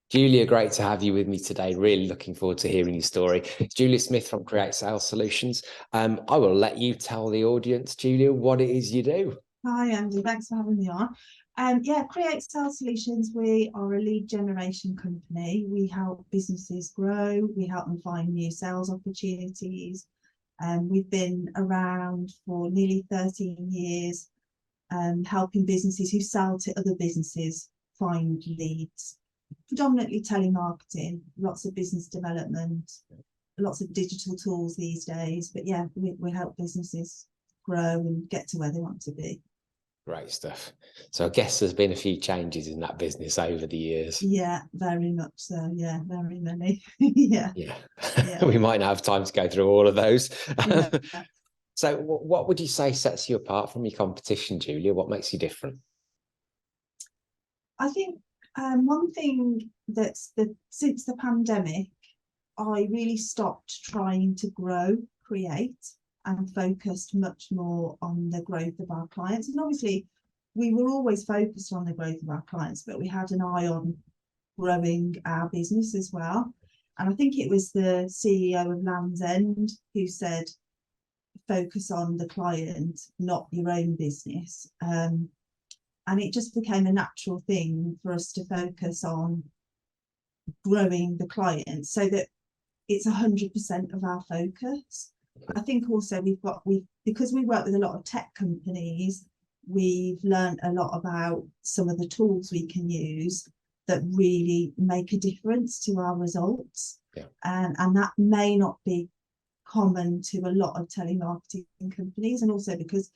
Julia, great to have you with me today. Really looking forward to hearing your story. It's Julia Smith from Cre8 Sales Solutions. I will let you tell the audience, Julia, what it is you do. Hi, Andy. Thanks for having me on. Cre8 Sales Solutions, we are a lead generation company. We help businesses grow. We help them find new sales opportunities. We've been around for nearly 13 years, helping businesses who sell to other businesses find leads. Predominantly telemarketing, lots of business development, lots of digital tools these days. But yeah, we help businesses grow and get to where they want to be. Great stuff. So I guess there's been a few changes in that business over the years. Yeah, very much so. Yeah, very many. Yeah. We might not have time to go through all of those. Yeah. So what would you say sets you apart from your competition, Julia? What makes you different? I think one thing since the pandemic, I really stopped trying to grow Cre8 and focused much more on the growth of our clients. And obviously, we were always focused on the growth of our clients, but we had an eye on growing our business as well. And I think it was the CEO of Land's End who said, focus on the client, not your own business. And it just became a natural thing for us to focus on growing the client so that it's 100% of our focus. I think also because we work with a lot of tech companies, we've learned a lot about some of the tools we can use that really make a difference to our results. Yeah. And that may not be common to a lot of telemarketing companies. And also because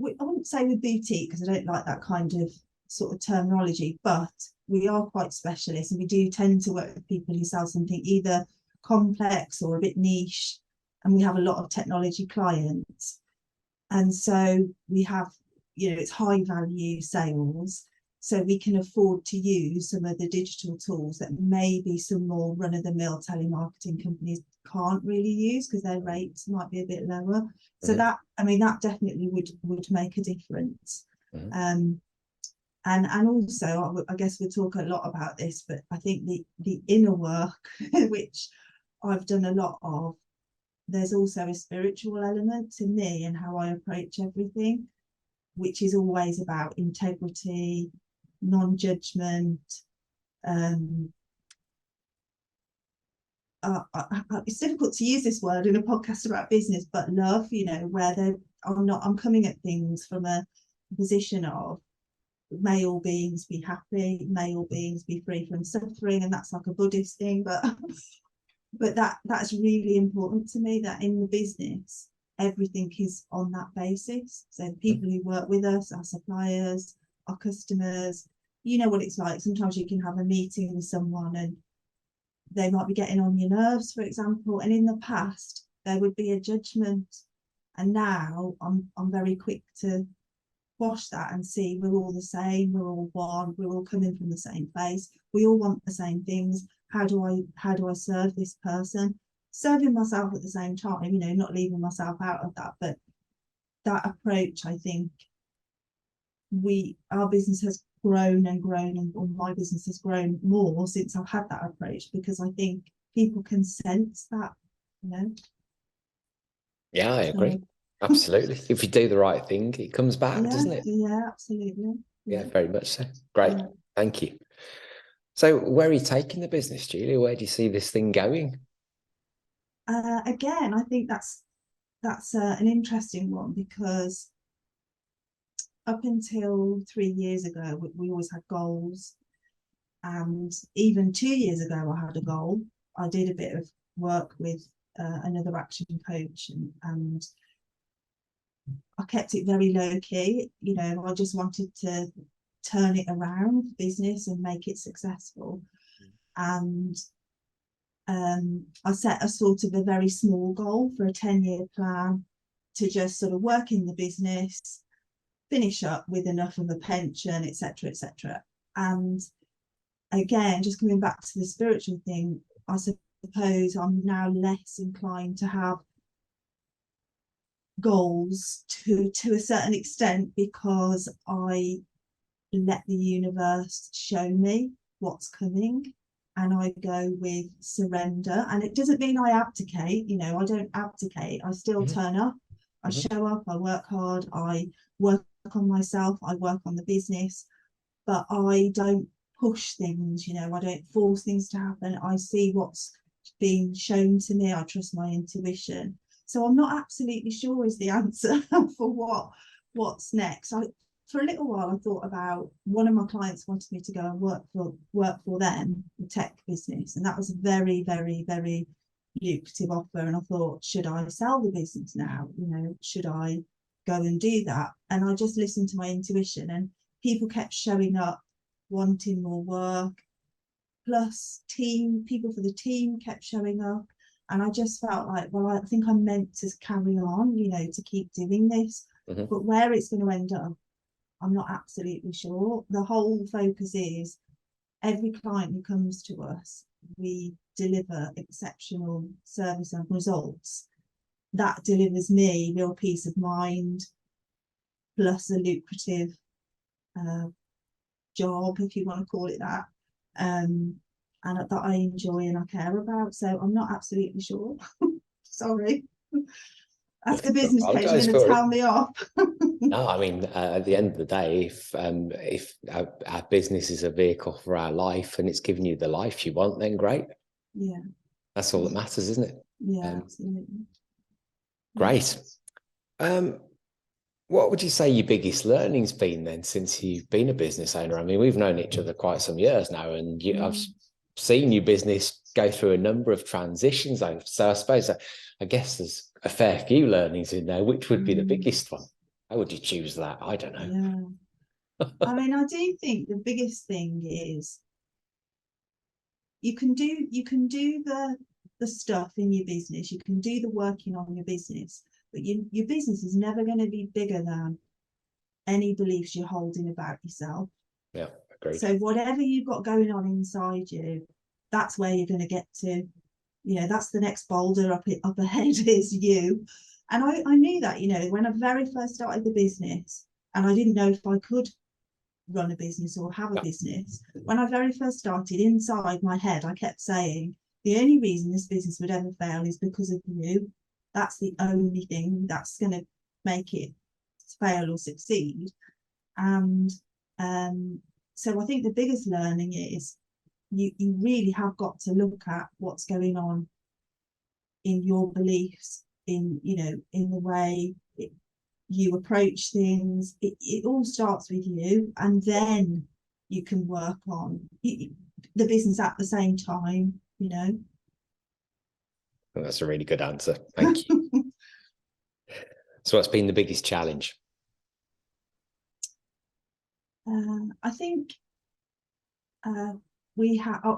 I wouldn't say we're boutique, because I don't like that kind of sort of terminology, but we are quite specialist, and we do tend to work with people who sell something either complex or a bit niche, and we have a lot of technology clients. And so we have, it's high value sales, so we can afford to use some of the digital tools that maybe some more run-of-the-mill telemarketing companies can't really use because their rates might be a bit lower. So that definitely would make a difference. And also, I guess we'll talk a lot about this, but I think the inner work, which I've done a lot of, there's also a spiritual element to me and how I approach everything, which is always about integrity, non-judgment. It's difficult to use this word in a podcast about business, but love, where I'm coming at things from a position of may all beings be happy, may all beings be free from suffering, and that's like a Buddhist thing, but that's really important to me, that in the business everything is on that basis. So the people who work with us, our suppliers, our customers, you know what it's like. Sometimes you can have a meeting with someone and they might be getting on your nerves, for example, and in the past there would be a judgment, and now I'm very quick to quash that and see we're all the same, we're all one, we're all coming from the same place, we all want the same things. How do I serve this person, serving myself at the same time, not leaving myself out of that. But that approach, I think our business has grown and grown, and my business has grown more since I've had that approach, because I think people can sense that, Yeah, I agree. Absolutely. If you do the right thing, it comes back, doesn't it? Yeah, absolutely. Yeah, very much so. Great. Yeah. Thank you. So where are you taking the business, Julia? Where do you see this thing going? Again, I think that's an interesting one, because up until 3 years ago, we always had goals. And even 2 years ago, I had a goal. I did a bit of work with another action coach, and I kept it very low key. I just wanted to turn it around, business, and make it successful. And I set a sort of a very small goal for a 10-year plan to just sort of work in the business, finish up with enough of a pension, etc., etc. And again, just coming back to the spiritual thing, I suppose I'm now less inclined to have goals to a certain extent, because I let the universe show me what's coming. and I go with surrender. And it doesn't mean I abdicate, you know, I don't abdicate. I still turn up, I show up, I work hard, I work on myself, I work on the business, but I don't push things, you know, I don't force things to happen. I see what's being shown to me, I trust my intuition. So I'm not absolutely sure is the answer for what's next. For a little while I thought about, one of my clients wanted me to go and work for them, the tech business, and that was a very, very, very lucrative offer. And I thought, should I sell the business now? You know, should I go and do that? And I just listened to my intuition, and people kept showing up wanting more work, plus people for the team kept showing up, and I just felt like, well, I think I'm meant to carry on, you know, to keep doing this. But where it's going to end up, I'm not absolutely sure. The whole focus is every client who comes to us, we deliver exceptional service and results. That delivers me real peace of mind, plus a lucrative job, if you want to call it that, and that I enjoy and I care about. So I'm not absolutely sure. Sorry. That's the business page. You're going to tell me off. No, I mean, at the end of the day, if our business is a vehicle for our life and it's giving you the life you want, then great. Yeah. That's all that matters, isn't it? Yeah, absolutely. Great. What would you say your biggest learning's been then since you've been a business owner? I mean, we've known each other quite some years now, and I've seen your business go through a number of transitions. So I suppose I guess there's a fair few learnings in there. Which would be the biggest one? How would you choose that? I don't know. Yeah. I mean, I do think the biggest thing is you can do the stuff in your business, you can do the working on your business, but your business is never going to be bigger than any beliefs you're holding about yourself. Yeah, agreed. So whatever you've got going on inside you, that's where you're going to get to. You know, that's the next boulder up ahead is you. And I knew that, you know, when I very first started the business, and I didn't know if I could run a business or have a business. When I very first started, inside my head, I kept saying, the only reason this business would ever fail is because of you. That's the only thing that's going to make it fail or succeed. And so I think the biggest learning is you really have got to look at what's going on in your beliefs, in, you know, in the way you approach things. It all starts with you, and then you can work on the business at the same time, you know. Well, that's a really good answer. Thank you. So what's been the biggest challenge? I think I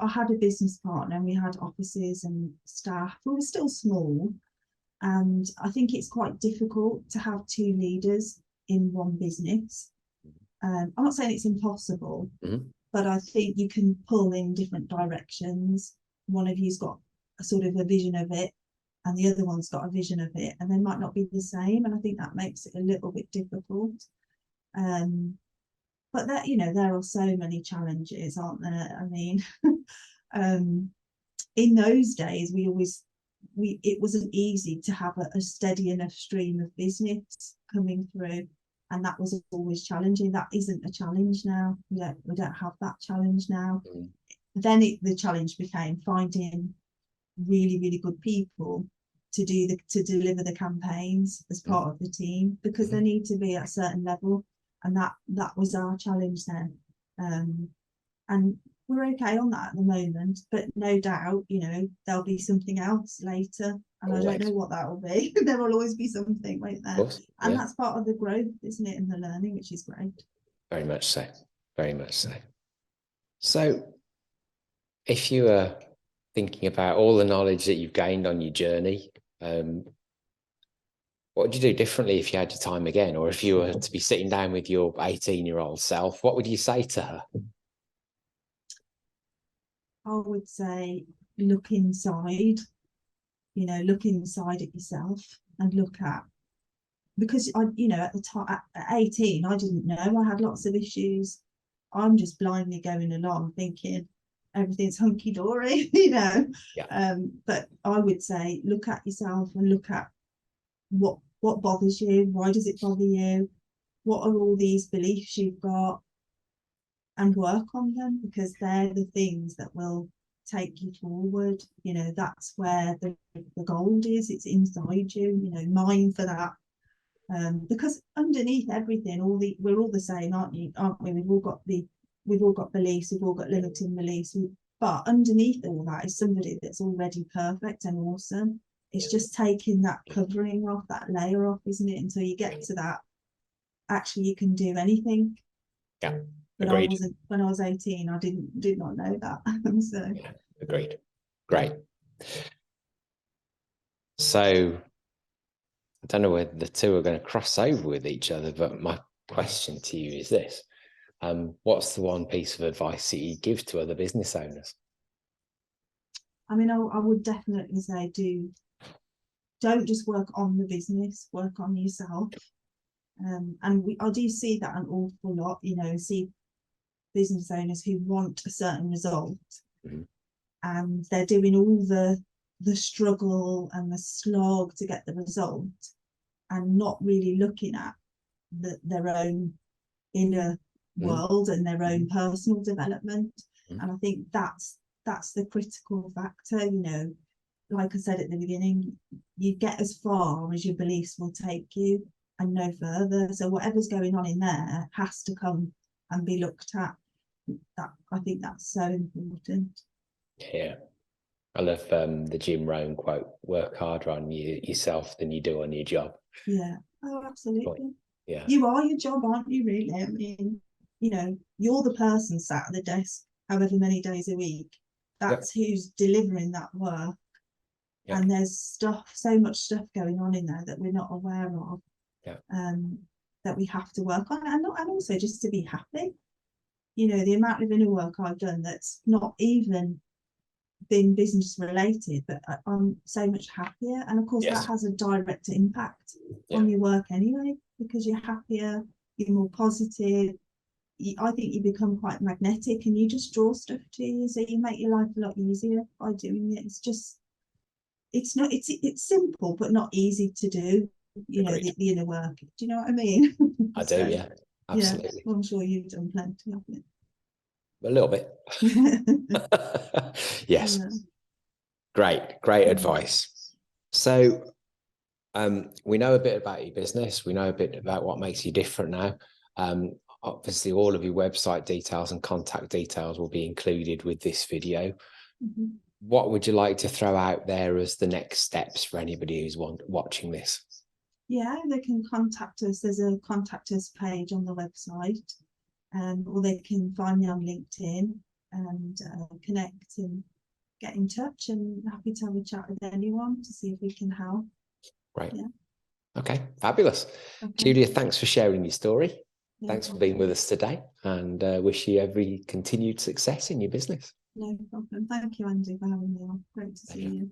had a business partner, and we had offices and staff. We were still small, and I think it's quite difficult to have two leaders in one business. I'm not saying it's impossible, but I think you can pull in different directions. One of you's got a sort of a vision of it, and the other one's got a vision of it, and they might not be the same. And I think that makes it a little bit difficult. But that, you know, there are so many challenges, aren't there? I mean, in those days, it wasn't easy to have a steady enough stream of business coming through, and that was always challenging. That isn't a challenge now. We don't have that challenge now. Then the challenge became finding really, really good people to deliver the campaigns as part of the team, because they need to be at a certain level, and that was our challenge then. And we're okay on that at the moment, but no doubt, you know, there'll be something else later, and always. I don't know what that will be. There will always be something, won't there? And that's part of the growth, isn't it, and the learning, which is great. Very much so. Very much so. So if you are thinking about all the knowledge that you've gained on your journey, what would you do differently if you had your time again? Or if you were to be sitting down with your 18-year-old self, what would you say to her? I would say look inside, you know, look inside at yourself and look at, because you know, at the time, at 18, I didn't know I had lots of issues. I'm just blindly going along thinking, everything's hunky-dory, you know. Yeah. But I would say look at yourself and look at what bothers you, why does it bother you, what are all these beliefs you've got, and work on them, because they're the things that will take you forward. You know, that's where the gold is. It's inside you, you know, mine for that. Because underneath everything, we're all the same, aren't we? We've all got beliefs, we've all got limiting beliefs, but underneath all that is somebody that's already perfect and awesome. It's just taking that covering off, that layer off, isn't it? Until you get to that, actually you can do anything. Yeah. But Agreed. when I was 18, I did not know that. So yeah, agreed. Great. So I don't know whether the two are going to cross over with each other, but my question to you is this. What's the one piece of advice that you give to other business owners? I mean, I would definitely say don't just work on the business, work on yourself. And I do see that an awful lot, you know, see business owners who want a certain result, and they're doing all the struggle and the slog to get the result, and not really looking at their own inner world and their own personal development. And I think that's the critical factor. You know, like I said at the beginning, you get as far as your beliefs will take you and no further. So whatever's going on in there has to come and be looked at. I think that's so important. Yeah. I love the Jim Rohn quote, work harder on yourself than you do on your job. Yeah. Oh, absolutely. Yeah. You are your job, aren't you, really? I mean, you know, you're the person sat at the desk however many days a week. That's who's delivering that work. And there's so much stuff going on in there that we're not aware of. That we have to work on, and also just to be happy. You know, the amount of inner work I've done that's not even been business related, but I'm so much happier. And of course that has a direct impact on your work anyway, because you're happier, you're more positive. I think you become quite magnetic and you just draw stuff to you, so you make your life a lot easier by doing it. It's simple but not easy to do, you know, the inner work. Do you know what I mean? I do, yeah, absolutely. Yeah, well, I'm sure you've done plenty of it. A little bit. Yes. Great advice. So we know a bit about your business, we know a bit about what makes you different now. Obviously all of your website details and contact details will be included with this video. What would you like to throw out there as the next steps for anybody who's watching this? Yeah, they can contact us. There's a contact us page on the website, or they can find me on LinkedIn and connect and get in touch, and happy to have a chat with anyone to see if we can help. Right. Yeah. Okay, fabulous. Julia, thanks for sharing your story. Thanks for being with us today, and wish you every continued success in your business. No problem. Thank you, Andy, for having me on. Great to see you.